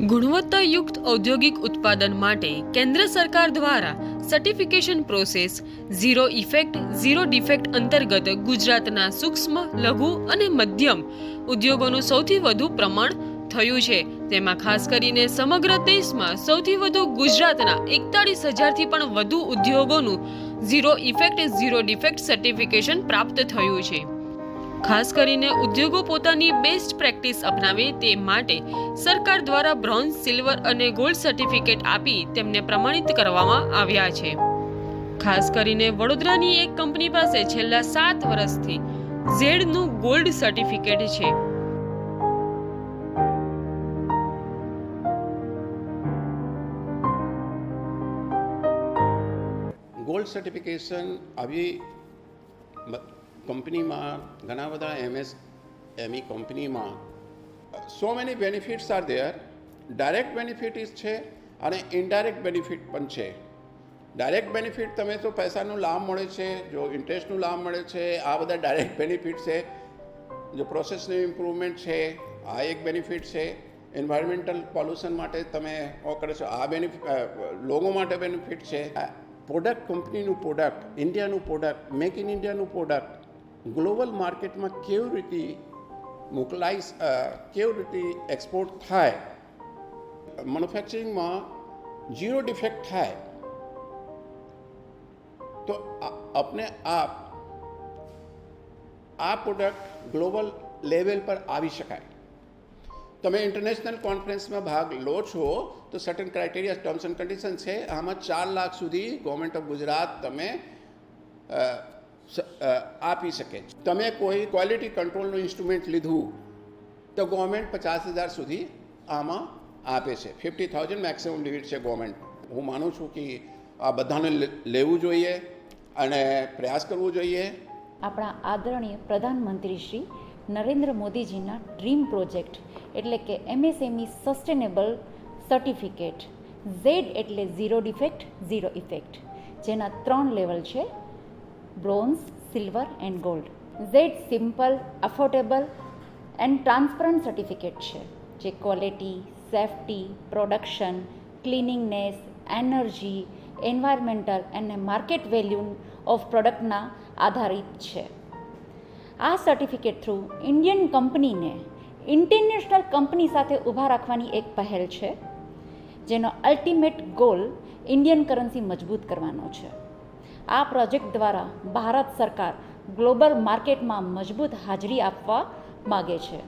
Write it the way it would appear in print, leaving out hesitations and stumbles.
ગુણવત્તાયુક્ત ઔદ્યોગિક ઉત્પાદન માટે કેન્દ્ર સરકાર દ્વારા certification process zero effect zero defect અંતર્ગત ગુજરાતના સૂક્ષ્મ લઘુ અને મધ્યમ ઉદ્યોગોનું સૌથી વધુ પ્રમાણ થયું છે। તેમાં ખાસ કરીને સમગ્ર દેશમાં સૌથી વધુ ગુજરાતના 41,000થી પણ વધુ ઉદ્યોગોનું zero effect zero defect certification પ્રાપ્ત થયું છે। ખાસ કરીને ઉદ્યોગો પોતાની બેસ્ટ પ્રેક્ટિસ અપનાવે તે માટે સરકાર દ્વારા બ્રોન્ઝ, સિલ્વર અને ગોલ્ડ સર્ટિફિકેટ આપી તેમને પ્રમાણિત કરવામાં આવ્યા છે। ખાસ કરીને વડોદરાની એક કંપની પાસે છેલ્લા 7 વર્ષથી ઝેડનું ગોલ્ડ સર્ટિફિકેટ છે। ગોલ્ડ સર્ટિફિકેશન આવી કંપનીમાં ઘણા બધા એમએસએમઈ કંપનીમાં so many benefits are there. Direct benefit છે અને ઇનડાયરેક્ટ બેનિફિટ પણ છે। ડાયરેક્ટ બેનિફિટ તમે તો પૈસાનો લાભ મળે છે, જો ઇન્ટરેસ્ટનો લાભ મળે છે, આ બધા ડાયરેક્ટ બેનિફિટ છે। જો પ્રોસેસનું ઇમ્પ્રુવમેન્ટ છે, આ એક બેનિફિટ છે। એન્વાયરમેન્ટલ પોલ્યુશન માટે તમે કરો છો, આ બેનિફિટ લોકો માટે બેનિફિટ છે। પ્રોડક્ટ કંપનીનું પ્રોડક્ટ, ઇન્ડિયાનું પ્રોડક્ટ, મેક ઇન ઇન્ડિયાનું પ્રોડક્ટ ગ્લોબલ માર્કેટમાં કેવી રીતે મોકલાઈ, કેવી રીતે એક્સપોર્ટ થાય, મેન્યુફેક્ચરિંગમાં ઝીરો ડિફેક્ટ થાય તો આપણે આ પ્રોડક્ટ ગ્લોબલ લેવલ પર આવી શકાય। તમે ઇન્ટરનેશનલ કોન્ફરન્સમાં ભાગ લો છો તો certain criteria, terms and condition છે। આમાં 4 લાખ સુધી ગવર્મેન્ટ ઓફ ગુજરાત તમે આપી શકે છે। તમે કોઈ ક્વોલિટી કંટ્રોલનું ઇન્સ્ટ્રુમેન્ટ લીધું તો ગવર્મેન્ટ 50,000 સુધી આમાં આપે છે। 50,000 મેક્સિમમ લિમિટ છે ગવર્મેન્ટ। હું માનું છું કે આ બધાને લેવું જોઈએ અને પ્રયાસ કરવો જોઈએ। આપણા આદરણીય પ્રધાનમંત્રી શ્રી નરેન્દ્ર મોદીજીના ડ્રીમ પ્રોજેક્ટ એટલે કે એમએસએમઈ સસ્ટેનેબલ સર્ટિફિકેટ ઝેડ એટલે ઝીરો ડિફેક્ટ ઝીરો ઇફેક્ટ, જેના 3 લેવલ છે: bronze, silver and gold. ZED simple, affordable and transparent certificate છે, જે quality, safety, production, cleanliness, energy, environmental અને માર્કેટ વેલ્યુ ઓફ પ્રોડક્ટના આધારિત છે। આ સર્ટિફિકેટ થ્રુ ઇન્ડિયન કંપનીને ઇન્ટરનેશનલ કંપની સાથે ઊભા રાખવાની એક પહેલ છે, જેનો અલ્ટિમેટ ગોલ ઇન્ડિયન કરન્સી મજબૂત કરવાનો છે। આ પ્રોજેક્ટ દ્વારા ભારત સરકાર ગ્લોબલ માર્કેટમાં મજબૂત હાજરી આપવા માગે છે।